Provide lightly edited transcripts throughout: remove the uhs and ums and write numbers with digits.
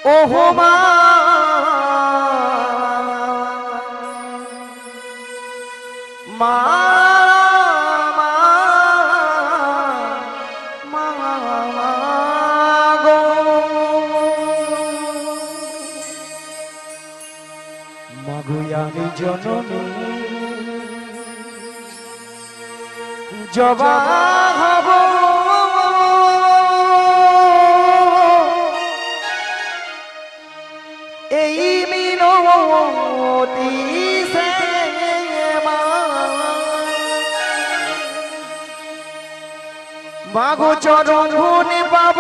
ওহো মা মা গো মাগুয়ানি জননী জবা হব এই মিনতি সে মাগো চরণ গুণে পাব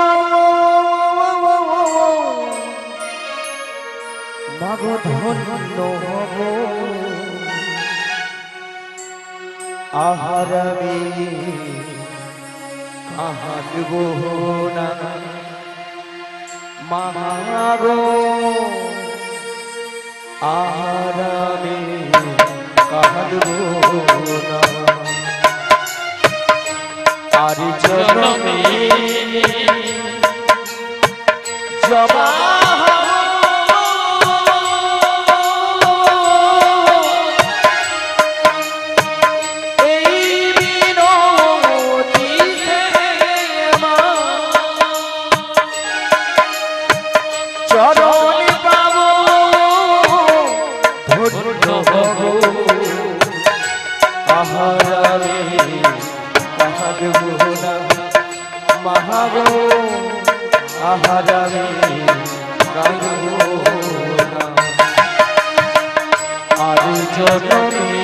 মাগো ধন্য হব আহারবে কাহাদব না মাগো আহারবে কাহাদব না আর জনমে জবা মহাগো আহারামে কাঁদবো না আর জনমে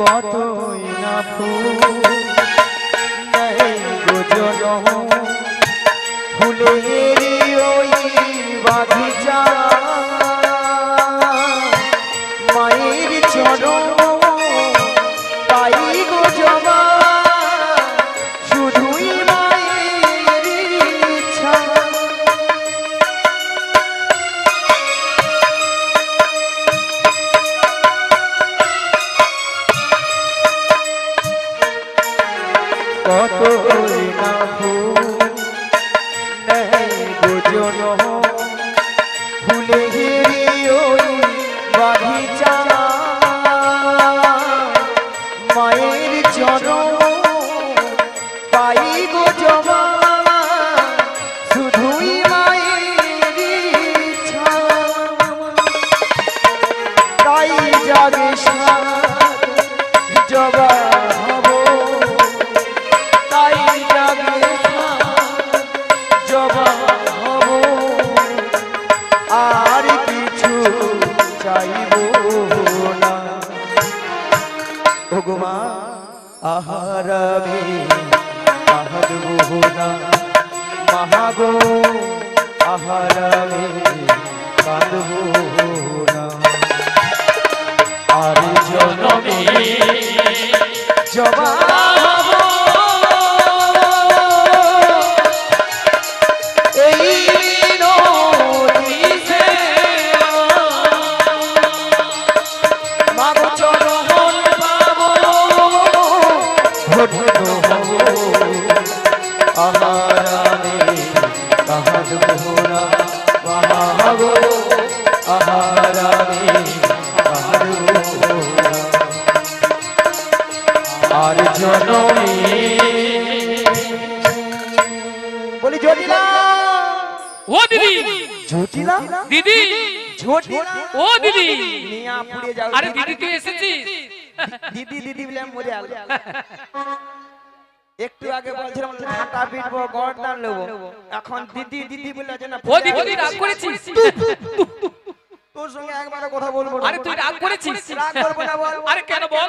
কতই না ফুলের ওই বাগিচা মায়ের চরণ পাই গো জবা শুধুই মায়ের ইচ্ছা কতই না ফুলের ওই বাগিচা মায়ের চরণ পাই গো জবা শুধুই মায়ের ইচ্ছা তাই জাগে জবা হব তাই জাগে জবা হব আর কিছু চাইব না ওগো মা আহারামে কাঁদব না মহাগো আহারামে কাঁদব না আর জনমে জবা আহারামে কাঁদব না মহাগো আহারামে কাঁদব না আর জনমে বলি জটিলা ও দিদি জটিলা দিদি জটিলা ও দিদি নিয়া পুড়ে যাও আরে দিদি তুই এসেছিস দিদি দিদি বলে মরে আলো একটু আগে বলছিলাম ঝাঁটা পিটবো গর্দান নেবো এখন দিদি দিদি বলে আছে না ও দিদি তুই রাগ করেছিস তোর সঙ্গে একবার কথা বলবো আরে তুই রাগ করেছিস রাগ করবো না বল আরে কেন বল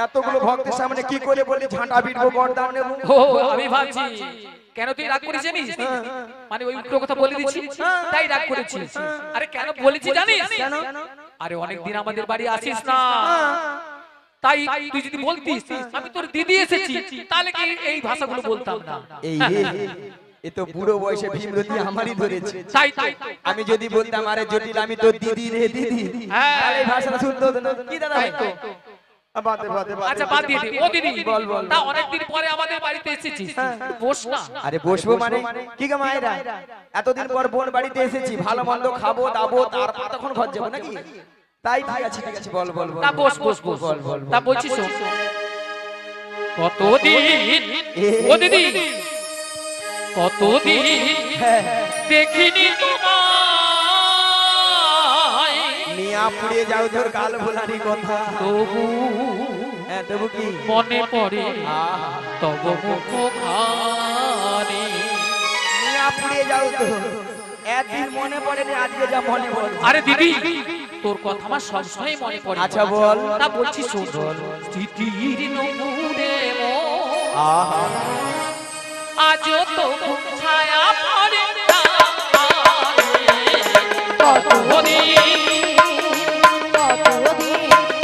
এতগুলো ভক্তের সামনে কি করে বলি ঝাঁটা পিটবো গর্দান নেবো ও আমি ভাবছি কেন তুই রাগ করেছিস জানিস? মানে ওই উল্টো কথা বলে দিচ্ছি তাই রাগ করেছিস। আরে কেন বলেছি জানিস? আরে অনেকদিন আমাদের বাড়ি আসিস না, তাই তুই যদি বলতিস আমি তোর দিদি এসেছি তাহলে কি এই ভাষাগুলো বলতাম না। এই এ তো বুড়ো বয়সে ভীমরতি আমারই ধরেছে। তাই তাই আমি যদি বলতাম আরে জটিল আমি তো দিদি রে দিদি, তাহলে এই ভাষাটা শুনতে হতো না। কি দাদা ভাই তো আচ্ছা বাদ দিয়ে দে। ও দিদি তা অনেকদিন পরে আমাদের বাড়িতে এসেছিস, বস না। আরে বসবো মানে কি গো মায়েরা, এতদিন পর বোন বাড়িতে এসেছি, ভালো মন্দ খাবো দাবো, তারপর তখন ঘর যাবো নাকি? তাই ঠিক আছে বল বল বল। তা বস বস বস বল বল। তা বলছি শোন, কতদিন ও দিদি কতদিন দেখিনি তোমায়, মিয়া পুড়িয়ে যাও তোর কাল ভোলারি কথা, তবু তবু কি মনে পড়ে তব মুখখানি। মিয়া পুড়িয়ে যাও তো একদিন মনে পড়ে না, আজকে যা মনে পড়ে। আরে দিদি তোর কথা আমার সবসময় মনে পড়ে। আচ্ছা বল। তা বলছি শোন, স্মৃতির নূরে আজও তো ছায়া পড়ে না, কতদিন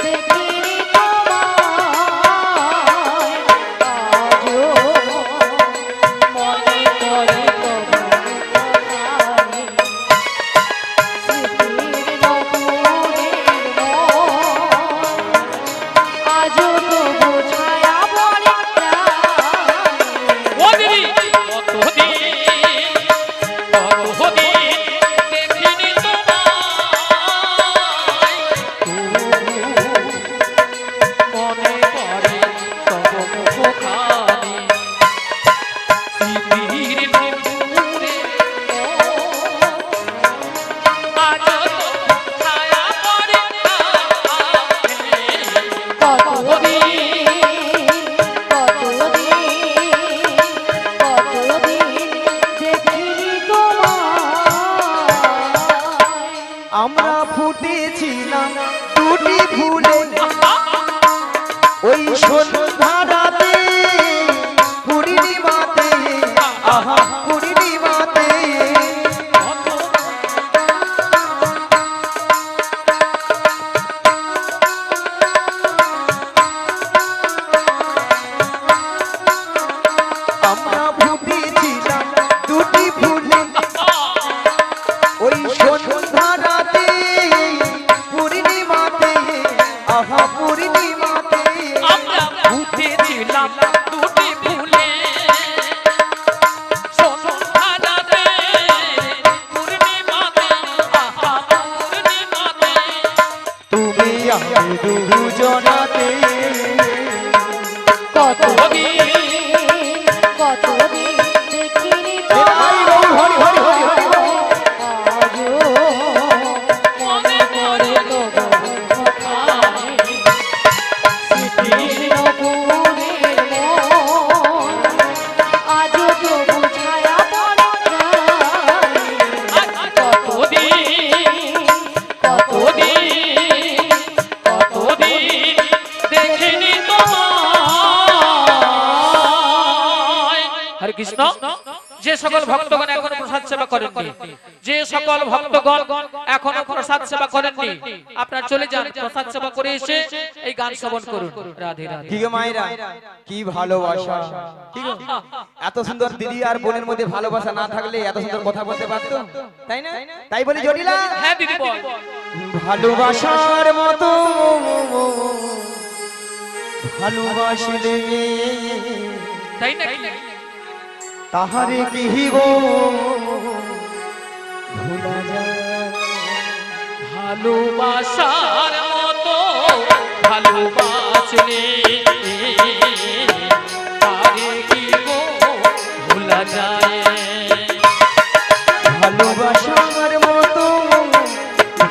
দেখিনি তোমায়, আজও মনে পড়ে তব মুখখানি। স্মৃতির নূরের মন, আজও তবু ছায়া পড়ে না। ও দিদি কতদিন দেখিনি তোমায়, মনে পড়ে তব মুখখানি। স্মৃতির নূরে আজও তো ছায়া পড়ে না, আমরা ফুটেছিলাম দুটি ফুলে ওই সন্ধ্যারাতে, পূর্ণিমাতে, আহা পূর্ণিমাতে। আমরা ফুটেছিলাম দুটি ফুলে ওই সন্ধ্যারাতে, পূর্ণিমাতে, আহা পূর্ণিমাতে। আমরা ফুটেছিলাম দুটি ফুলে সন্ধ্যারাতে, পূর্ণিমাতে, আহা পূর্ণিমাতে। তুমি আমি দুজনাতে, কতদিন দেখিনি হরি হরি হরি হরি হরি হরি। আজও মনে পড়ে তব মুখখানি। স্মৃতির নূরের মন, আজও তবু ছায়া পড়ে না। কতদিন দেখিনি তোমায়। হরে কৃষ্ণ। যে সকল ভক্তগণ এখনো প্রসাদ সেবা করেননি, যে সকল ভক্তগণ এখনো প্রসাদ সেবা করেননি, আপনারা চলে যান, প্রসাদ সেবা করে এসে এই গান শ্রবণ করুন। রাধে রাধে। কি গো মায়েরা, কি ভালোবাসা। কি গো, এত সুন্দর দিদি আর বোনের মধ্যে ভালোবাসা না থাকলে এত সুন্দর কথা বলতে পারতো, তাই না? তাই বলি জটিলা, হ্যাঁ দিদি বল। ভালোবাসার মতো ভালোবাসলে তাই না? তাহারে কি গো ভোলা যায়। ভালোবাসার মতো ভালোবাসলে তারে কি গো ভোলা যায়। ভালোবাসার মতো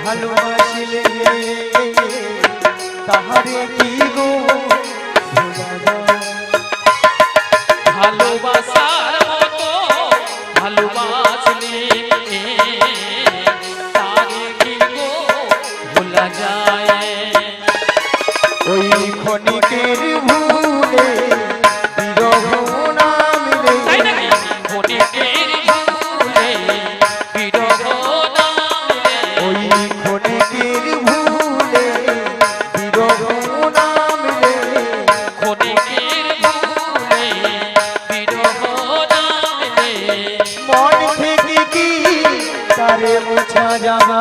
ভালোবাসলে তাহারে কি গো ভোলা যায়। ভালোবাসার মতো ভালোবাসলে তারে কি গো ভোলা যায়। ওই ক্ষণিকের ভুলে বিরহ নামিলে তাই নাকি? अच्छा जागा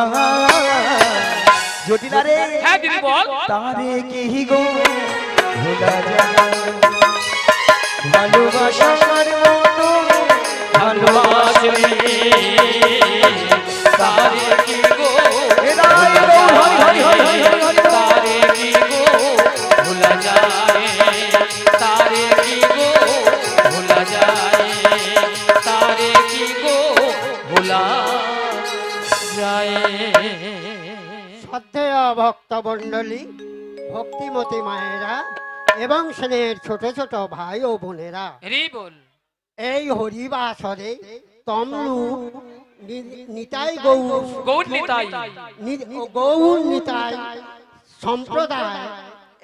জটিলা রে হ্যাঁ দিদি বল তারে কেহি গো ভোলা যাবে ভালোবাসা সর্বত ভালোবাসলে তারে কি গো এদাই গো হরি হরি হরি হরি হরি তারে কি গো ভুলা যায় তারে কি গো ভুলা যায় তারে কি গো ভুলা যায় শ্রদ্ধেয় ভক্তমণ্ডলী, ভক্তিমতী মায়েরা এবং স্নেহের ছোট ছোট ভাই ও বোনেরা, হরি বল এই হরিবাসরে তমলু নিতাই গৌর গৌর নিতাই গৌর নিতাই সম্প্রদায়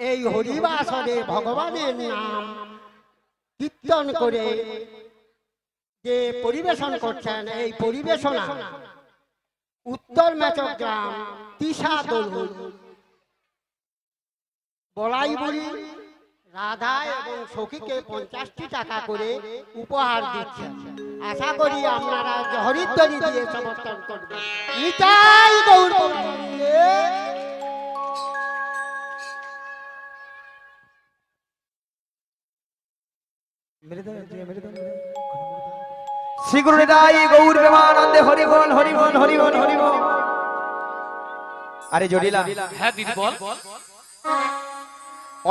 এই হরিবাসরে ভগবানের নাম কীর্তন করে যে পরিবেশন করছেন, এই পরিবেশনা উত্তর মেচক গ্রাম তিসা দলুন বলাইবুড়ি রাধা এবং সখীকে 50টি টাকা করে উপহার দিচ্ছেন। আশা করি আপনারা হরিদ্বারি দিয়ে সমর্থন করবেন। নিতাই গৌর বন্দে। শ্রী গুরু নিতাই গৌর প্রেমানন্দে হরি বল হরি বল হরি বল হরি বল। আরে জটিলা হ্যাঁ দিদি বল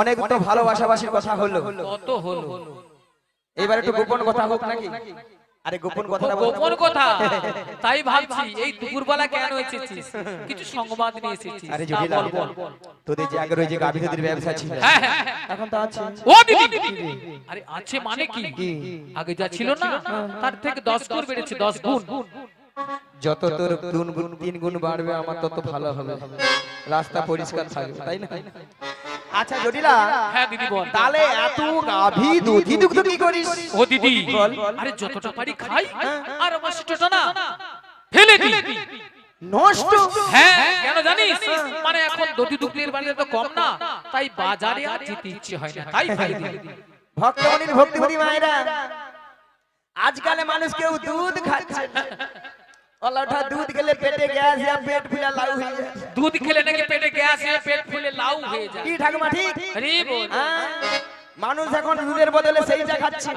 অনেক তো ভালোবাসাবাসির কথা হলো, কত হলো এবার একটু গোপন কথা হোক নাকি? আরে গোপন কথাটা বল। গোপন কথা তাই ভাবছি এই দুপুরবেলা কেন এসেছিস, কিছু সংবাদ নিয়ে এসেছিস। আরে তা জটিলা বল বল তোদের যে আগের ওই যে গাভী দুধের ব্যবসা ছিল হ্যাঁ হ্যাঁ এখন তো আছে। ও দিদি আরে আছে মানে কি, আগে যা ছিল না তার থেকে 10 গুণ বেড়েছে, 10 গুণ। যত তোর গুণ 3 গুণ বাড়বে আমার তত ভালো হবে, রাস্তা পরিষ্কার থাকবে, তাই না? আচ্ছা জটিলা হ্যাঁ দিদি বল তাহলে এত গাভী দুধি দুগ্ধ কি করিস? ও দিদি বল। আরে যতটা পারি খাই আর আমার সেটা না ফেলে দিই। নষ্ট? হ্যাঁ কেন জানিস, মানে এখন দধি দুগ্ধের বাজার তো কম না, তাই বাজারে আর যেতে ইচ্ছে হয় না, তাই ফেলে দিই। ভক্তমণির ভক্তিমতী মায়েরা, আজকাল মানুষ কেউ দুধ খাচ্ছে না। ওলাঠা দুধ খেলে পেটে গ্যাস या পেট ফুলে লাউ হয়ে যায়। দুধ খেলে নাকি পেটে গ্যাস হয়ে পেট ফুলে লাউ হয়ে যায়। কি ঠাকুমা ঠিক? আরে বল হ্যাঁ, মানুষ এখন দুধের বদলে সেইটা খাচ্ছে।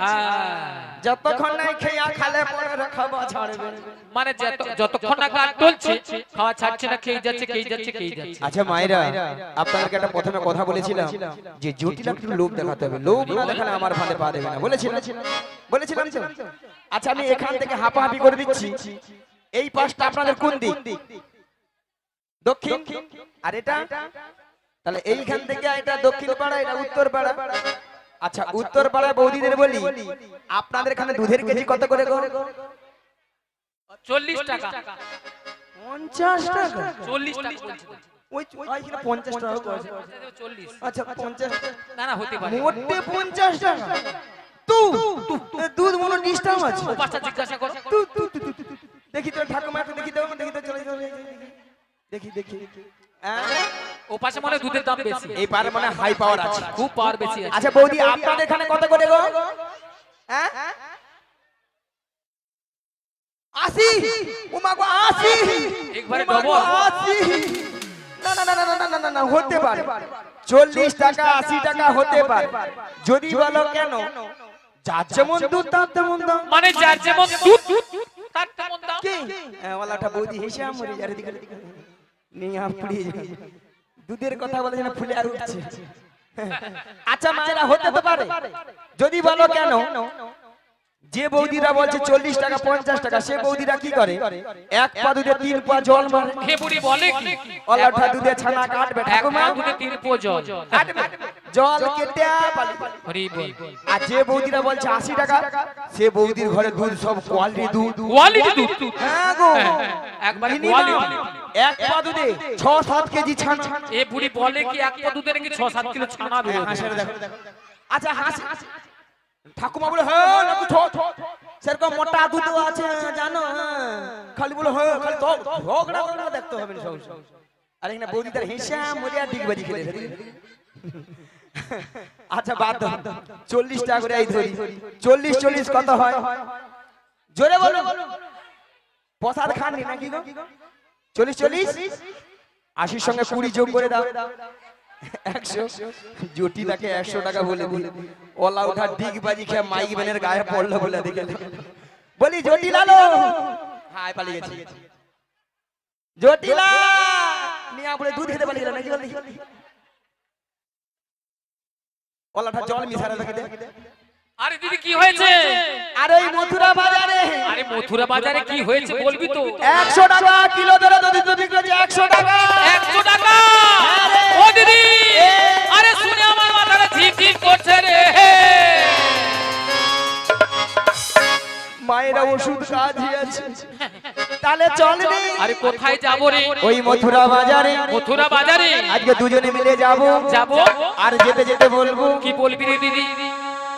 যতক্ষণ নাই খেয়া খালে পরে রাখাবা ছাড়বে। মানে যতক্ষণ না কাট চলছে খাওয়া ছাড়ছে না, খেয়ে যাচ্ছে খেয়ে যাচ্ছে খেয়ে যাচ্ছে। আচ্ছা মায়েরা, আপনাদেরকে একটা প্রথমে কথা বলেছিলাম যে জটিল একটু লোভ দেখাতে হবে, লোভ না দেখালে আমার ফাঁদে পা দেবে না, বলেছিলাম তো? আচ্ছা আমি এখান থেকে হাঁপাহাঁপি করে দিচ্ছি, এই পাশটা আপনাদের কোন দিক? দক্ষিণ। আর এটা তাহলে এইখান থেকে এটা দক্ষিণ পাড়া, এটা উত্তর পাড়া। আচ্ছা উত্তর পাড়া বৌদিদের বলি, আপনাদের এখানে দুধের কেজি কত করে গো? 40 টাকা। 50 টাকা? 40 টাকা বলছি। ওই ওইখানে 50 টাকা করেছে। 40 আচ্ছা 50 না না হতে পারে। মোটে 50 টাকা? দুধ মনে ডিস্টার্ব আছে। ও পাঁচটা জিজ্ঞাসা কর। দেখি তো ঠাকুমা, দেখি তো চলে দেখি। ও পাশে মনে হয় দুধের দাম বেশি, এই পারে মানে হাই পাওয়ার আছে, খুব পাওয়ার বেশি আছে। আচ্ছা বৌদি আপনাদের এখানে কত করে গো? হ্যাঁ 80? ওমা গো 80? একবারে ওমা গো, ডবল। 80? না হতে পারে 40 টাকা 80 টাকা হতে পারে, যদি বলো কেন যার যেমন দুধ তার তেমন দাম। মানে যার যেমন দুধ তার তেমন দাম। কি ওলাটা বৌদি হেসে মরে যারে দিকে নিয়ে পুড়িয়ে যায়, দুধের কথা বলে যেন ফুলে আর উঠছে। আচ্ছা মায়েরা হতে তো পারে, যদি বলো কেন যে বৌদিরা বলছে 40 টাকা 50 টাকা, সে বৌদিরা কি করে? এক পা দুধে 3 পা জল মারে। হে বুড়ি বলে কি ওলাটা দুধে ছানা কাটবে এক ঠাকুমা, পা দুধে 3 পো জল কাটবে জল কেটে পালি। হরি বল। আর যে বৌদিরা বলছে 80 টাকা, সে বৌদির ঘরে দুধ সব কোয়ালিটি দুধ। কোয়ালিটি দুধ হ্যাঁ গো, একবারে মিনিমাম কোয়ালিটি। এক পা দুধে 6-7 কেজি ছানা। এ বুড়ি বলে কি এক পা দুধে নাকি 6-7 কিলো ছানা বের হবে। হাসিটা দেখো। আচ্ছা হাসি ঠাকুমা বলে হ্যাঁ নাকি সেরকম মোটা দুধ আছে জানো, খালি বলে হ্যাঁ খালি তো ঝগড়া দেখতে হবে না সব। আর এখানে বৌদি তার হিসা মরিয়া ডিগবাজি খেলে। আচ্ছা বাদ দাও, 40 টাকা করে এই ধরি, 40 কত হয়? জোরে বলো। প্রসাদ খাননি নাকি গো? 40 80 সঙ্গে 20 যোগ করে দাও 100 জটিলাকে 100 টাকা বলে দিল ওলা উঠা ডিগবাজি খেয়ে মাইক ব্যানের গায়ে পড়লো বলে দেখে বলি জটিলা লো হাই পালিয়ে গেছে জটিলা মিয়া বলে দুধ খেতে পালিয়ে গেল নাকি বলি ওলাটা জল মিশারে দেখে দে আরে দিদি কি হয়েছে আরে এই মথুরা বাজারে আরে মথুরা বাজারে কি হয়েছে বলবি তো 100 টাকা কিলো ধরে দুধ বিক্রি করছে 100 টাকা 100 টাকা ও দিদি আরে শুনে আমার মাথাটা ঠিক ঠিক করছে রে মায়েরা ওষুধ কাজই আছে তাহলে চল রে আরে কোথায় যাব রে ওই মথুরা বাজারে আজকে দুজনে মিলে যাব আর যেতে যেতে বলবো কি বলবি রে দিদি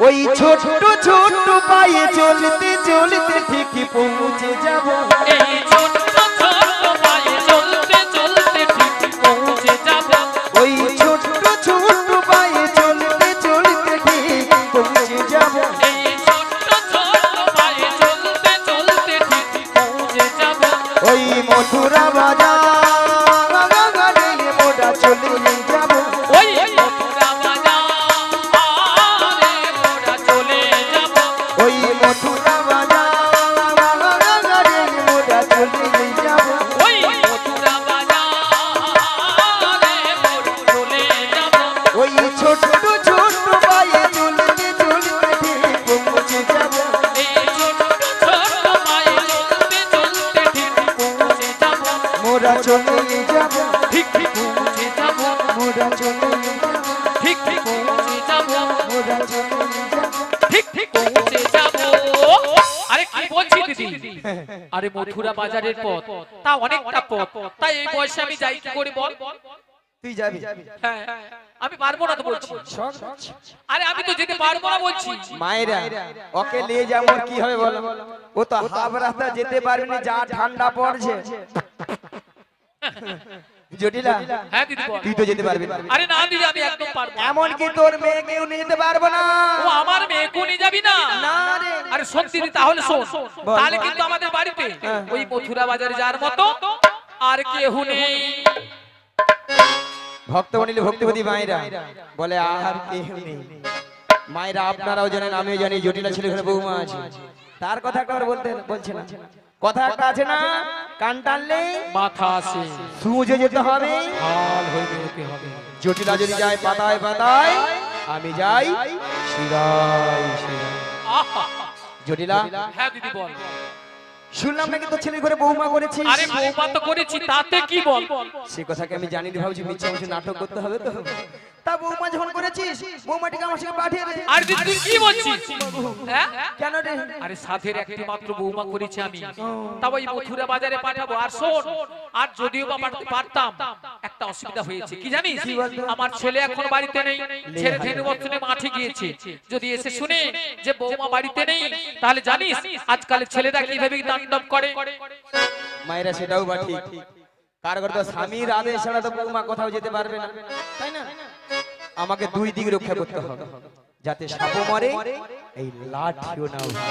ওই ছোট ছোট পায়ে চলতে চলতে ঠিকই পৌঁছে যাব এই ছোট ছোট পায়ে চলতে চলতে ঠিক পৌঁছে যাব ওই ছোট ছোট পায়ে চলতে চলতে ঠিক পৌঁছে যাব এই ছোট ছোট পায়ে চলতে চলতে ঠিক পৌঁছে যাব ওই মথুরা বাজারে মোরা চলে যাব ওই মথুরা বাজারে মোরা চলে যাব ওই মথুরা বাজারে মোরা চলে যাব ওই মথুরা বাজারে মোরা চলে যাব ওই ছোট ছোট পায়ে চলতে চলতে ঠিক পৌঁছে যাব এই ছোট ছোট পায়ে চলতে চলতে ঠিক পৌঁছে যাব মোরা চলে যাব ঠিক ঠিক পৌঁছে যাব মোরা চলে যাব ঠিক ঠিক পৌঁছে যাব মোরা চলে যাব ঠিক ঠিক পৌঁছে যাব আরে কি বলছিস দিদি আরে মথুরা বাজারের পথ তা অনেকটা পথ তাই এই বয়সে আমি যাই কি করে বল তুই যাবি হ্যাঁ আমি পারবো না তো বলছি আরে আমি তো যেতে পারবো না বলছি মায়েরা ওকে নিয়ে যাবো কি হবে বলো ও তো হাফ রাস্তা যেতে পারবে না যা ঠান্ডা পড়ছে জটিলা হ্যাঁ দিদি বল তুই তো যেতে পারবি না আরে না দিদি আমি একদম পারবো না। এমন কি তোর মেয়েকেও নিয়ে যেতে পারবো না ও আমার মেয়েকে নিয়ে যাবি না না রে আরে শোন দিদি তাহলে শোন বল। তাহলে কিন্তু আমাদের বাড়িতে ওই মথুরা বাজারে যাওয়ার মতো আর কেউ নেই ভক্তমণ্ডলী ভক্তিপতি মায়েরা বলে আর কেউ নেই মায়েরা আপনারাও জানেন আমিও জানি জটিলা ছেলে ঘরে বৌমা আছে তার কথা একবার বলছে না কথা একটা আছে না কান টানলে মাথা আসে সুজে যেতে হবে হাল হয়ে যেতে হবে জটিলা যদি যায় পাতায় পাতায় আমি যাই শিরায় শিরায় আহা! জটিলা হ্যাঁ দিদি বল শুনলাম নাকি তোর ছেলের ঘরে বৌমা করেছিস আরে বৌমা তো করেছি তাতে কি বল সে কথাকে আমি জানি না ভাবছি মিথ্যা মিথ্যা নাটক করতে হবে তো তা বৌমা যখন করেছিস বৌমাটিকে আমার সঙ্গে পাঠিয়ে দে আর দিদি তুই কি বলছিস হ্যাঁ কেন রে আরে সাধের একটি মাত্র বৌমা করেছি আমি তাও এই মথুরা বাজারে পাঠাবো আর শোন আর যদিও বা পাঠাতে পারতাম একটা অসুবিধা হয়েছে কি জানিস আমার ছেলে এখন বাড়িতে নেই ছেড়ে ধেনু বর্তনে মাঠে গিয়েছে যদি এসে শুনে যে বৌমা বাড়িতে নেই তাহলে জানিস আজকালের ছেলেরা কিভাবে তাণ্ডব করে মায়েরা সেটাও বা ঠিক কারগর তো স্বামীর আদেশ ছাড়া তো বৌমা কোথাও যেতে পারবে না তাই না আমাকে দুই দিক রক্ষা করতে হবে যাতে সাপও মরে এই লাঠিও না উঠে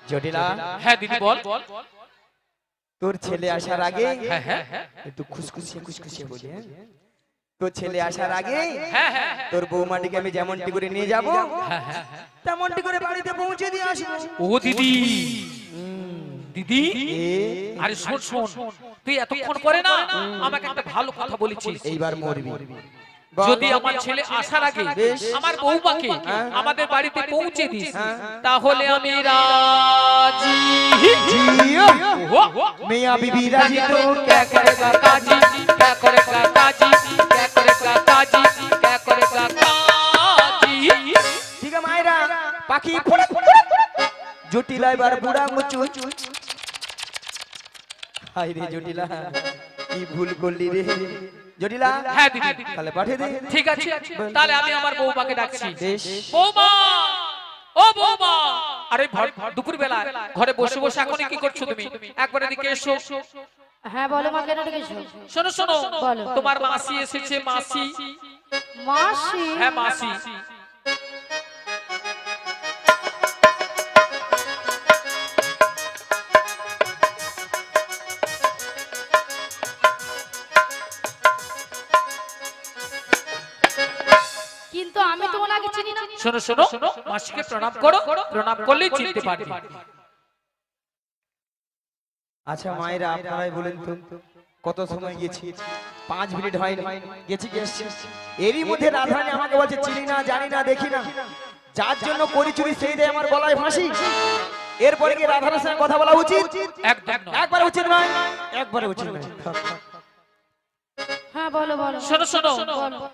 জটিলা হ্যাঁ দিদি বল তোর ছেলে আসার আগে হ্যাঁ হ্যাঁ হ্যাঁ একটু খুশখুশিয়ে খুশখুশিয়ে বলি হ্যাঁ তোর ছেলে আসার আগে হ্যাঁ হ্যাঁ তোর বৌমাটিকে আমি যেমনটি করে নিয়ে যাব তেমনটি করে বাড়িতে পৌঁছে দিয়ে আসবো ও দিদি দিদি আরে শোন শোন তুই এতক্ষণ করে না আমাকে একটা ভালো কথা বলেছিস এইবার মরবি যদি আমার ছেলে আসার আগে আমার বৌমাকে আমাদের বাড়িতে পৌঁছে দিস তাহলে আমি রাজি মিয়া বিবি রাজি তো क्या करेगा काजी क्या करेगा काजी क्या करेगा काजी क्या करेगा काजी ঠিক আছে মায়েরা পাখি ফোড়া জটিলা এবার বুড়া মুচু হাই রে জটিলা কি ভুল করলি রে জটিলা হ্যাঁ দিদি তাহলে পাঠিয়ে দে ঠিক আছে তাহলে আমি আমার বৌমাকে ডাকছি বেশ বৌমা ও বৌমা আরে দুপুর বেলা ঘরে বসে বসে এখন কি করছো তুমি একবার এদিকে এসো হ্যাঁ বলো মা কেন ডেকেছো শোনো শোনো বলো। তোমার মাসি এসেছে মাসি মাসি হ্যাঁ মাসি চিনি না। শোনো শোনো, মাসিকে প্রণাম করো, প্রণাম করলেই চিনতে পারবে। আচ্ছা মায়েরা আপনারাই বলেন তো কত সময় গেছি? 5 মিনিট হয়নি, গেছি কি এসছি? এরই মধ্যে রাধারানী আমাকে বলছে চিনি না, জানি না, দেখি না। যার জন্য করি চুরি সেই দেয় আমার গলায় ফাঁসি। এরপরে কি রাধারানীর সঙ্গে কথা বলা উচিত? একদম নয়। একবারে উচিত নয়, একবারে উচিত নয়। হ্যাঁ বলো বলো। শোনো,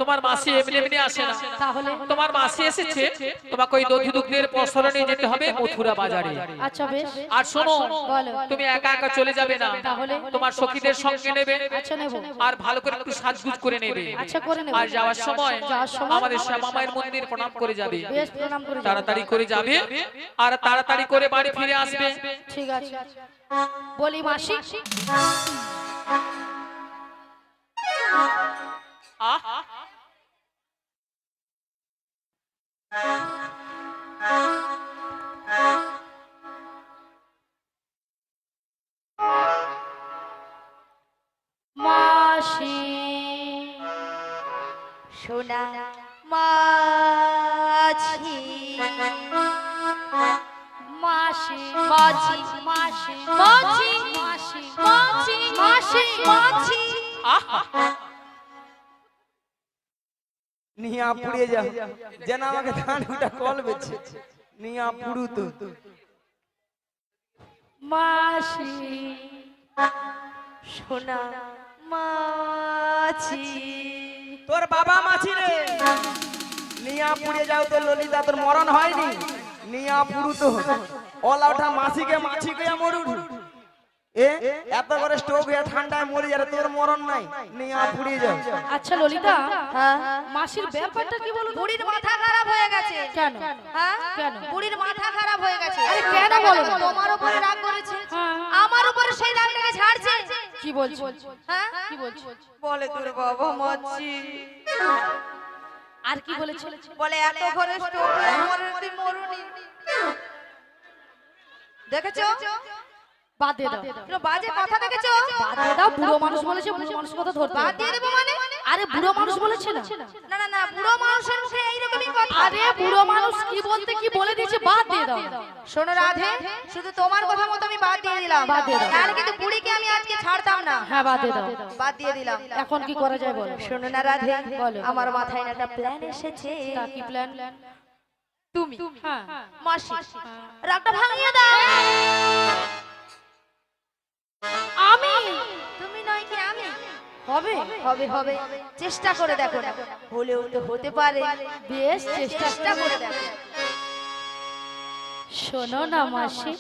তোমার মাসি এমনি এমনি আসে না। তাহলে তোমার মাসি এসেছে, তোমাকে ওই দধি দুগ্ধের পসরা নিয়ে যেতে হবে মথুরা বাজারে। আচ্ছা বেশ। আর শোনো, বলো। তুমি একা একা চলে যাবে না, তাহলে? তোমার সখীদের সঙ্গে নেবে। আচ্ছা নেব। আর ভালো করে একটু সাজগুজ করে নেবে। আচ্ছা করে নেব। আর যাওয়ার সময় সময় আমাদের শ্যামা মায়ের মন্দির প্রণাম করে যাবে। বেশ প্রণাম করে যাবো। তাড়াতাড়ি করে যাবে আর তাড়াতাড়ি করে বাড়ি ফিরে আসবে। ঠিক আছে। বলি মাসি, আহ মাসি সোনা মাছি মাসি মাছি মাসি মাছি মাসি মাছি মাসি মাছি। নিয়া পুড়িয়ে যাও, যেন আমাকে ধান উঠা কল বেছে নিয়া পুড়ু তো। মাসি সোনা মাছি তোর বাবা মাছি রে, নিয়া পুড়িয়ে যাও তো ললিতা, তোর মরণ হয়নি। নিয়া পুড়ু তো ওলা ওঠা মাছিকে মাছি কে মরু। এত করে স্টোভ হয়ে ঠান্ডায় মরে যাবে, তোর মরণ নাই। নিয়া পুড়িয়ে যাও। আচ্ছা ললিতা, হ্যাঁ মাসির ব্যাপারটা কি বলো? বুড়ির মাথা খারাপ হয়ে গেছে। কেন? হ্যাঁ কেন? বুড়ির মাথা খারাপ হয়ে গেছে। আরে কেন বলো না? তোমার উপরে রাগ করেছে, হ্যাঁ। আমার উপরে সেই রাগটাকে ছাড়ছে। কি বলছো? হ্যাঁ কি বলছো? বলে তোর বাবা মাছি, আর কি বলেছে? বলে এত ঘরে স্টোভ মরণি মরুনি দেখেছো? বাদ দিয়ে দাও। এগুলো বাজে কথা দেখেছো? বাদ দিয়ে দাও, বুড়ো মানুষ বলেছে, বুড়ো মানুষ কথা ধরতে বাদ হবে। দিয়ে দেবো মানে? আরে বুড়ো মানুষ বলেছে না? না না না, বুড়ো মানুষের মুখে এইরকমই কথা। আরে বুড়ো মানুষ কি বলতে কি বলে দিয়েছে, বাদ দিয়ে দাও। শোনো রাধে, শুধু তোমার কথা মতো আমি বাদ দিয়ে দিলাম। বাদ দিয়ে দাও। তাহলে কিন্তু বুড়িকে আমি আজকে ছাড়তাম না। হ্যাঁ বাদ দিয়ে দাও। বাদ দিয়ে দিলাম। এখন কি করা যায় বলো? শোনো না রাধে, বলো। আমার মাথায় না একটা প্ল্যান এসেছে। তা কি প্ল্যান? তুমি হ্যাঁ মাসি রাগটা ভাঙিয়ে দাও। আমি? তুমি নয় কি আমি? হবে হবে হবে, চেষ্টা করে দেখো না, হলেও তো হতে পারে। বেশ চেষ্টা করে দেখো। শোনো না মাসি,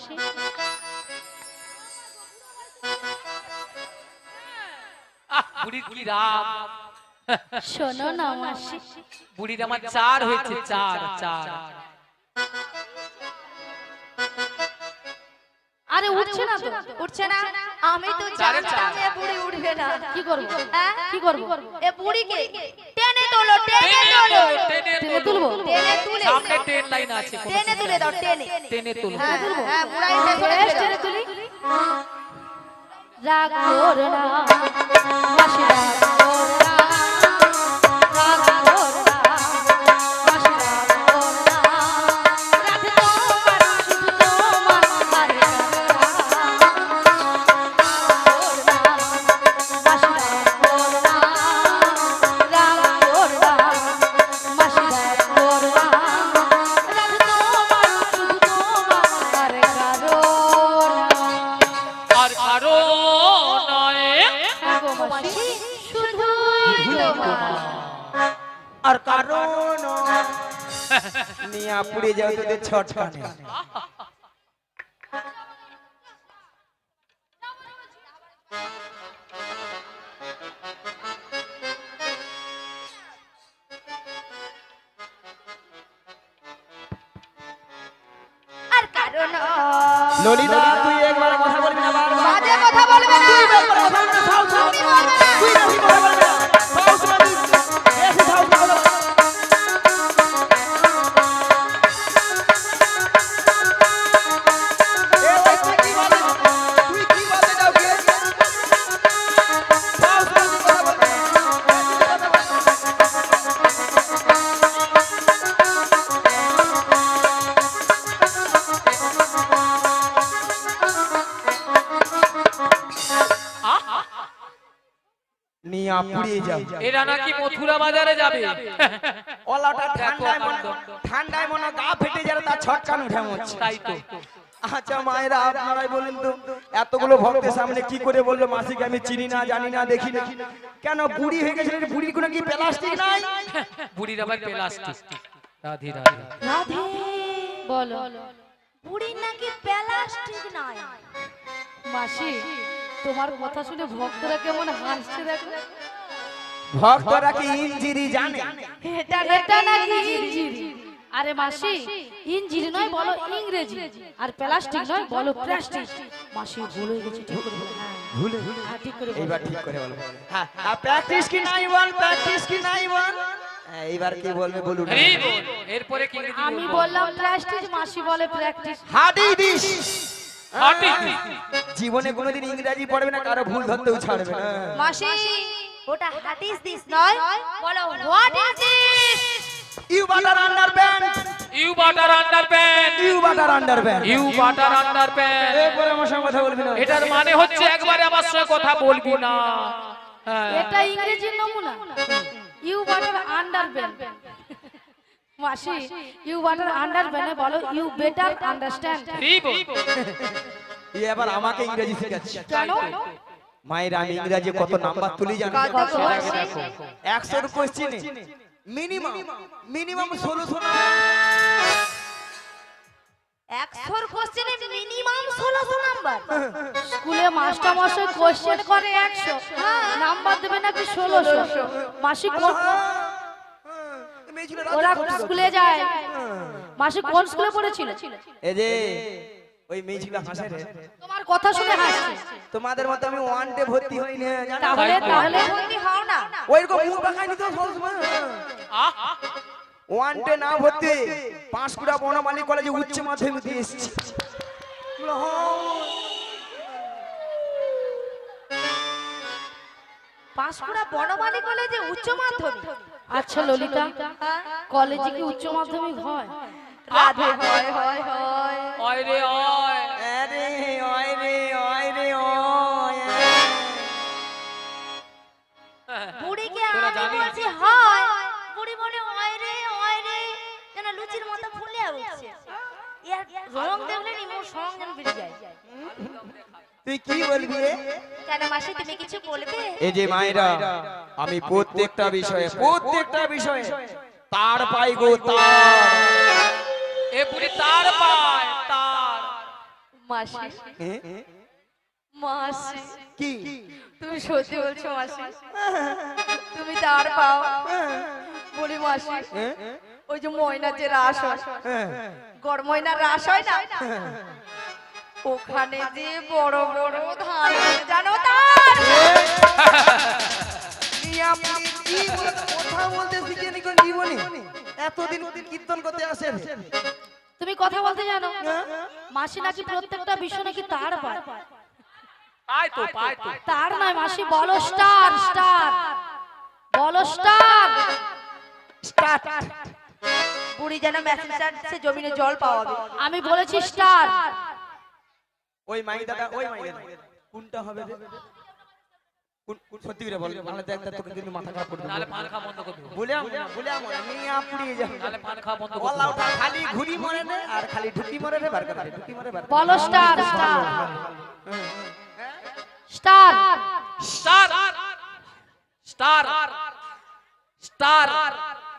বুড়ির কি রাগ! শোনো না মাসি, বুড়ির আমার 4 হয়েছে, 4 4। আরে উঠছে না তো। উঠছে না? আমি তো চারে জানতাম চার। এ বুড়ি উঠবে না। কি করবো? হ্যাঁ? কি করবো? এ বুড়িকে টেনে তোলো, টেনে তোলো, টেনে তুলবো? টেনে তুলে সামনে 10 লাইন আছে, টেনে তুলে দাও, টেনে। টেনে তুলো। হ্যাঁ হ্যাঁ, বুড়াই পেছনে বেশ ফেলো। টেনে তুলি। রাগ করো না মাসি, রাগ করো না, রাগ করো না মাসি, রাগ করো না। রাগ তোমার, শুধু তোমার, আর রাগ করো না মাসি, রাগ করো না, রাগ করো না মাসি, রাগ করো না। রাগ তোমার, শুধু তোমার, আর কারো না। আর কারো নয়। হ্যাঁ গো মাসি, শুধুই তোমার। আর কারণ নিয়া পুড়িয়ে যাও তোদের ছটকানে। আর কারণ ললিতা তুই একবার কথা বলবি না, বারবার বাজে কথা বলবে না। একবার কথা বলবি না, সাউস না। তুমি বলবে না। তুই বেশি কথা বলবি না, সাউস না, তুই বেশি সাউস না বলবি না। এ ওই তুই কি বলে? তুই কি বলতে যাও কি? সাউস না, তুই কথা বলবি না। বেশি কথা বলবি না। নিয়ে পুড়িয়ে যাও। এরা নাকি মথুরা বাজারে যাবে। ওলাটা দেখো ঠান্ডায় মনে গা ফেটে যাবে, তার ছটকান উঠে মরছে। তাই তো। আচ্ছা মায়েরা, আপনারাই বলেন তো, এতগুলো ভক্তের সামনে কি করে বললো মাসিকে আমি চিনি না, জানি না, দেখি না? কেন বুড়ি হয়ে গেছে? বুড়ির কোনো কি প্লাস্টিক নাই? বুড়ির আবার প্লাস্টিক। রাধে রাধে। রাধে বলো বুড়ির নাকি প্লাস্টিক নাই। মাসি, তোমার কথা শুনে ভক্তরা কেমন হাসছে দেখো। ভক্তরা কি ইঞ্জিরি জানে? এটা নাকি ইঞ্জিরি। আরে মাসি, ইঞ্জিরি নয় বলো ইংরেজি, আর প্লাস্টিক নয় বলো প্লাস্টিক। মাসি ভুলে গেছি, ঠিক করে বলো। ভুলে হ্যাঁ, ঠিক করে বলো। এইবার ঠিক করে বলবো। হ্যাঁ, প্র্যাকটিস কি নাই বল, প্র্যাকটিস কি নাই বল। এইবার কি বলবে বলুন। এরপরে কি আমি বললাম প্লাস্টিক, মাসি বলে প্র্যাকটিস। হাডি দিস। হাডি। জীবনে কোনোদিন ইংরেজি পড়বে না, কারো ভুল ধরতেও ছাড়বে না। মাসি ওটা হোয়াট ইজ দিস নয়, বলো what is this. You butter underpant. You butter underpant. You butter underpant. You butter underpant. এরপরে আমার সঙ্গে কথা বলবি না। এটার মানে হচ্ছে একবারে আমার সঙ্গে কথা বলবি না। হ্যাঁ। এটা ইংরেজির নমুনা। You butter underpant. মাসি, ইউ বাটার আন্ডারপ্যান্ট বলো ইউ বেটার আন্ডারস্ট্যান্ড। এবার আমাকে ইংরেজি শেখাচ্ছে। কেন? মায়ের আমি ইংরেজি কত নাম্বার তুলি জানো? কত? 100 কোশ্চেনে মিনিমাম 1600 না। 100 কোশ্চেনে মিনিমাম 1600 নাম্বার। স্কুলে মাস্টার মশাই কোশ্চেন করে 100, নাম্বার দেবে নাকি 1600। মাসি ওরা স্কুলে যায়। মাসি কোন স্কুলে পড়েছিল? এই যে ওই মেয়েগুলো হাসে রে, তোমার কথা শুনে হাসছে। তোমাদের মতো আমি ওয়ান ডে ভর্তি হই না, জানো? তাহলে ভর্তি হও না। ওইরকম মুখ দেখায়নি তো সবসময়। ওয়ান ডে না ভর্তি, পাঁশকুড়া বনমালী কলেজে উচ্চ মাধ্যমিক দিয়ে এসেছি। পাঁশকুড়া বনমালী কলেজে উচ্চ মাধ্যমিক। আচ্ছা ললিতা, কলেজে কি উচ্চ মাধ্যমিক হয়? রাধে হয় হয় হয়। ওই রে ওই। আরে ওই রে ওই রে ওই। বুড়িকে তোরা আমি জানিস? বলছি হয়, বুড়ি বলে ওই রে ওই রে, যেন লুচির মতো ফুলে উঠছে। ইয়ার রং দেখলে নি মোর সঙ্গ যেন বেরিয়ে যায়। তুই কি বলবি রে? কেন মাসি তুমি কিছু বলবে? এই যে মায়েরা, আমি প্রত্যেকটা বিষয়ে তার পাই গো তার। এ বুড়ি তার পায় তার। মাসি হ্যাঁ? মাসি কি তুমি সত্যি বলছো মাসি? তুমি তার পাও? বলি মাসি, হ্যাঁ? ওই যে ময়না যে রাস হয়, হ্যাঁ। গড় ময়না রাস হয় না, ওখানে যে বড় বড় ধান হয়, জানো তার? কি কথা বলতে শিখিনি কোন জীবনে? এতদিন কীর্তন করতে আসেন। তুমি কথা বলতে জানো? মাসি নাকি প্রত্যেকটা বিষয় নাকি তার পায়। পায় তো পায় তো। তার নয় মাসি, বলো স্টার স্টার, বলো স্টার। স্টার্ট। বুড়ি যেন মেসেঞ্জার সে জমিনে জল পাওয়াবে। আমি বলেছি স্টার। ওই মাই দাদা, ওই মাই দাদা কোনটা হবে রে? সত্যি করে বল, মানে দেখ তোকে কিন্তু মাথা খারাপ করে নালে দেব। পান খাওয়া বন্ধ করে দেবো। বলে আমি আপনি যা। নালে পান খাওয়া বন্ধ করে ওলা দেবো। ওঠা খালি ঘুরি মরে নে, আর খালি ঢুকি মরে রে, বার করে ঢুকি মরে বার। বলো star star star. Star star star.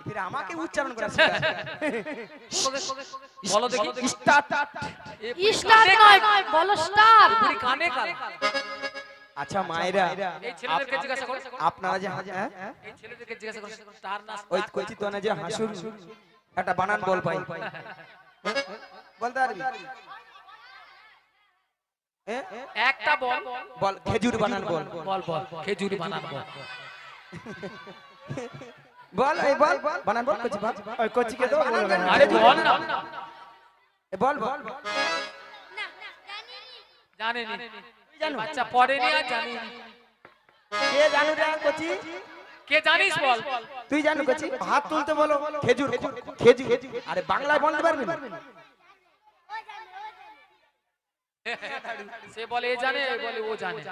ফির আমাকে উচ্চারণ করা বলো দেখি। স্টার্ট। স্টার নয়, বলো স্টার। বুড়ি কানে কাল। আচ্ছা মায়েরা, এই ছেলেদেরকে জিজ্ঞাসা করো। আপনারা যে হ্যাঁ এই ছেলেদেরকে জিজ্ঞাসা করো স্টার না ওই কইছি তো না যে হাসুর একটা বানান বল পাই, বলতে পারবি? একটা বল। বল খেজুর বানান বল। বল বল খেজুরি বানান বল। বল এই বল বানান বল কইছি বল। ওই কইছি কে তো বলবে না। আরে বল না। বল বল। জানে নি। বাচ্চা পড়েনি আর জানি নি। কে জানো রে কইছি? কে জানিস বল। তুই জানো কইছি? হাত তুলতে বলো। খেজুর খেজুর। আরে বাংলায় বলতে পারবি না? সে বলে এ জানে, এ বলে ও জানে।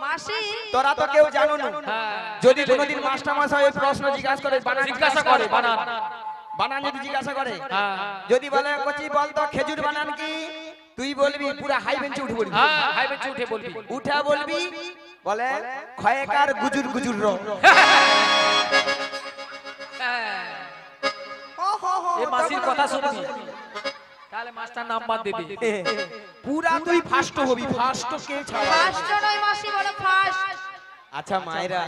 মাসি তোরা তো কেউ জানো না। হ্যাঁ। যদি কোনোদিন মাস্টার মশাই ওই প্রশ্ন জিজ্ঞাসা করে, বানান জিজ্ঞাসা করে বানান। বানান যদি জিজ্ঞাসা করে, হ্যাঁ। যদি বলে কচি বল তো খেজুর বানান কি, তুই বলবি পুরো হাই বেঞ্চে উঠে পড়বি। হ্যাঁ, হাই বেঞ্চে উঠে বলবি। উঠা বলবি, বলে খয়েকার গুজুর গুজুর র। এ মাসির কথা শুনবি, তাহলে মাস্টার নাম্বার দেবে। পুরা তুই ফার্স্ট হবি, ফার্স্ট কে ছাড়া। ফার্স্ট নয় মাসি, বলো ফার্স্ট। আচ্ছা মায়েরা,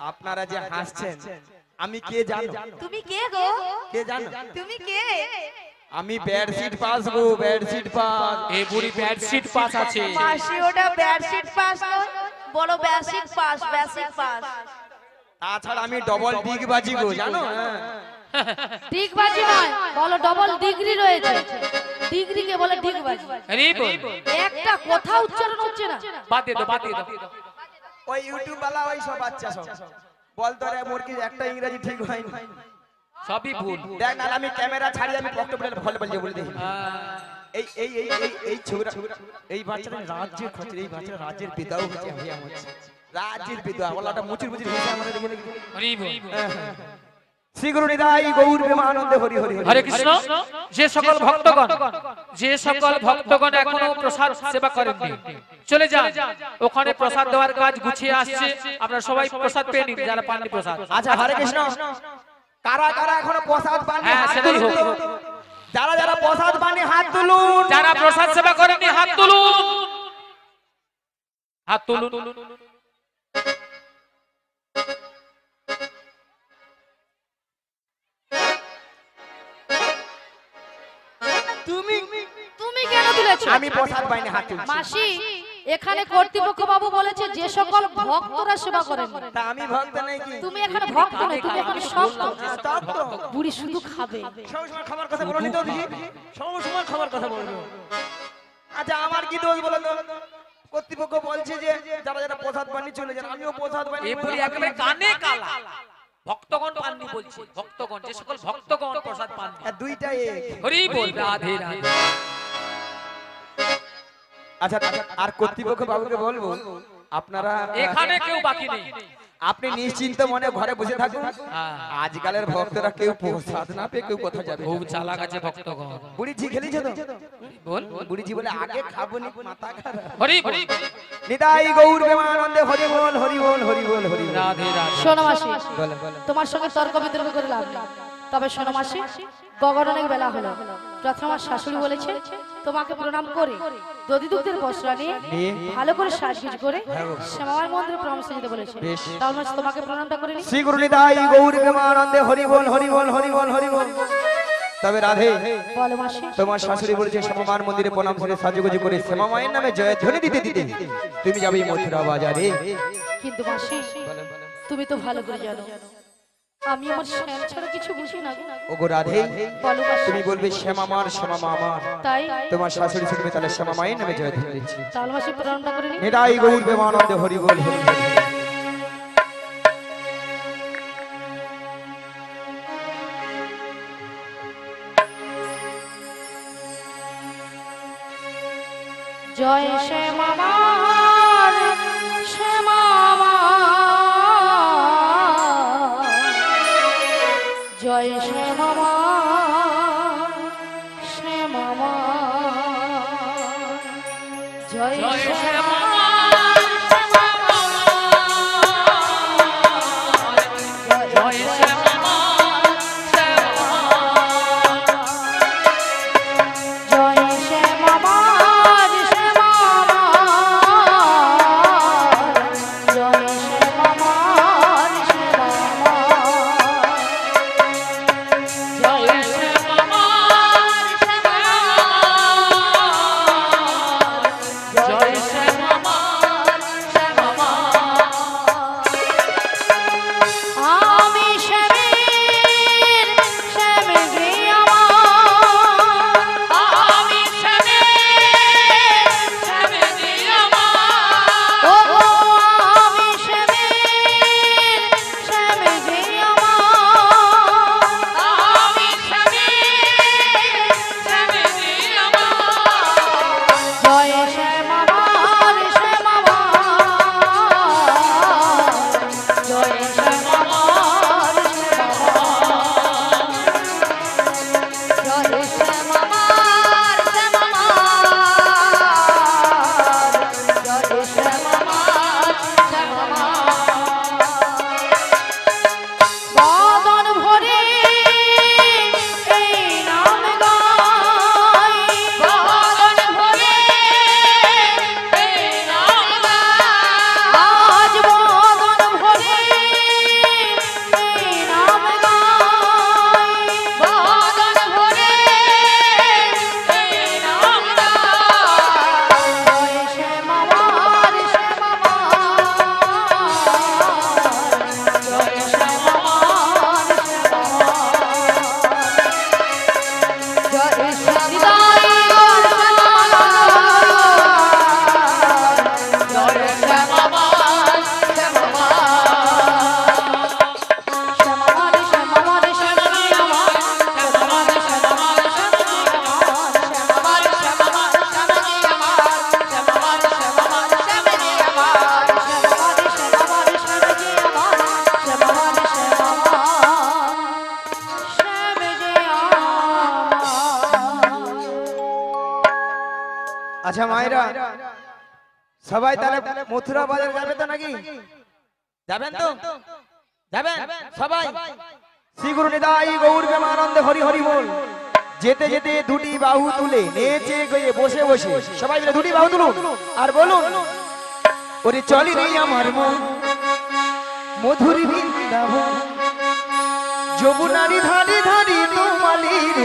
আপনারা যে হাসছেন, আমি কে জানো? তুমি কে গো? কে জানো? তুমি কে? আমি বেডশিট পাস গো, বেডশিট পাস। এই বুড়ি বেডশিট পাস আছে। মাসি ওটা বেডশিট পাস নয়, বলো বেসিক পাস, বেসিক পাস। তাছাড়া আমি ডবল ডিগ বাজি গো, জানো? ডিগবাজি নয়, বলো ডবল ডিগ্রি রয়েছে। ডিগ্রিকে বলে ডিগবাজি। আরে বল, একটা কথা উচ্চারণ হচ্ছে না। বাদ দে দাও, বাদ দে দাও। ওই ইউটিউব वाला ওই সব বাচ্চা সব বলতো রে মোর কি একটা ইংরেজি ঠিক হয়নি। সবই ভুল। দেখ না, আমি ক্যামেরা ছাড়ি, আমি বক্তব্য ভালো বলছি বলে দেখি। এই এই এই এই এই ছোরা, এই বাচ্চাটা রাজ্যের খচর, এই বাচ্চাটা রাজ্যের পিতাও হচ্ছে, আমি হচ্ছে রাজ্যের পিতা। ওলাটা মুচির মুচির হিসা আমাদের দেখে দেখি। আরে বল। শ্রীগুরু নিতাই গৌর প্রেমানন্দে হরি হরি হরি। হরে কৃষ্ণ। যে সকল ভক্তগণ এখনো প্রসাদ সেবা করেননি, চলে যান, ওখানে প্রসাদ দেওয়ার কাজ গুছিয়ে আসছে। আপনারা সবাই প্রসাদ পেয়ে নিন, যারা পাননি প্রসাদ। আচ্ছা হরে কৃষ্ণ, কারা কারা এখনো প্রসাদ পাননি হ্যাঁ, হাত সেটাই হোক। তুলুন। যারা যারা প্রসাদ পাননি হাত তুলুন। যারা প্রসাদ সেবা করেননি হাত তুলুন, হাত তুলুন। তুমি তুমি কেন তুলেছো? আমি প্রসাদ পাইনি, হাত তুলছি। মাসি, এখানে কর্তৃপক্ষ বাবু বলেছে যে সকল ভক্তরা সেবা করেন। তা আমি ভক্ত নাই কি? তুমি এখানে ভক্ত নয়, তুমি এখানে সব তাও তো। বুড়ি শুধু খাবে। সব সময় খাবার কথা বলো নি তো দেখি, সব সময় খাবার কথা বলো। আচ্ছা আমার কি দোষ বলো তো? কর্তৃপক্ষ বলছে যে যারা যারা প্রসাদ পাননি চলে যান, আমিও প্রসাদ পাইনি। এই বুড়ি একেবারে কানে কালা। ভক্তগণ পাননি বলছি, ভক্তগণ, যে সকল ভক্তগণ প্রসাদ পাননি। দুইটা এক। হরি বল, রাধে রাধে। আচ্ছা আর কর্তৃপক্ষ বাবুকে বলবো, আপনারা এখানে কেউ বাকি নেই। আপনি নিশ্চিন্ত মনে ঘরে বসে থাকুন। আজকালের ভক্তরা কেউ প্রসাদ না পেয়ে কেউ কোথাও যাবে। খুব চালাক আছে ভক্তগণ। বুড়ি ঝি খেলিছে তো? বল। বুড়ি ঝি বলে আগে খাবো নি, মাথা খারাপ। হরি বল, নিতাই গৌর প্রেমানন্দে হরি বল, হরি বল, হরি বল, হরি বল। রাধে রাধে। শোনো মাসি, বলে বলে। তোমার সঙ্গে তর্ক বিতর্ক করে লাভ নেই। তবে শোনো মাসি, গগন অনেক বেলা হলো। প্রথমে আমার শাশুড়ি বলেছে তোমাকে প্রণাম করে দধি দুগ্ধের বস্ত্র নিয়ে ভালো করে সাজগুজ করে শ্যামামার মন্দিরে প্রণাম দিতে বলেছে। তাহলে মাসি তোমাকে প্রণামটা করে নি। শ্রী গুরু নিতাই গৌর প্রেমানন্দে হরি বল, হরি বল, হরি বল, হরি বল। তবে রাধে, বলো মাসি। তোমার শাশুড়ি বলেছে শ্যামামার মন্দিরে প্রণাম করে সাজুগুজু করে শ্যামামায়ের নামে জয়ধ্বনি দিতে দিতে তুমি যাবে মথুরা বাজারে। কিন্তু মাসি, তুমি তো ভালো করে জানো আমি আমার শ্যাম ছাড়া কিছু বুঝি না গো। ওগো রাধে, বলো মাসি। তুমি বলবে শ্যামামার, শ্যামামা আমার। তাই তোমার শাশুড়ি শুনবে, তাহলে শ্যামামায়ের নামে জয়ধ্বনি দিচ্ছি। তাহলে মাসি প্রণামটা করে নি। নিতাই গৌর প্রেমানন্দে হরি বল, হরি বল। জয় শ্যামামার, শ্যামামা, জয় শ্যামামা, শ্যামামা, জয় শ্যামামা, জয় শ্যামা, জয় শ্যামামার, শ্যামামা, আচ্ছা মায়েরা সবাই তাহলে মথুরা বাজার যাবে তো নাকি? যাবেন তো? যাবেন সবাই? শ্রী গুরু নিতাই গৌর প্রেমানন্দে হরি হরি বল। যেতে যেতে দুটি বাহু তুলে নেচে গিয়ে বসে বসে সবাই মিলে দুটি বাহু তুলুন আর বলুন, ওরে চলি রে আমার মন মধুর বৃন্দাবন, যমুনারি ধারি ধারি তোমালির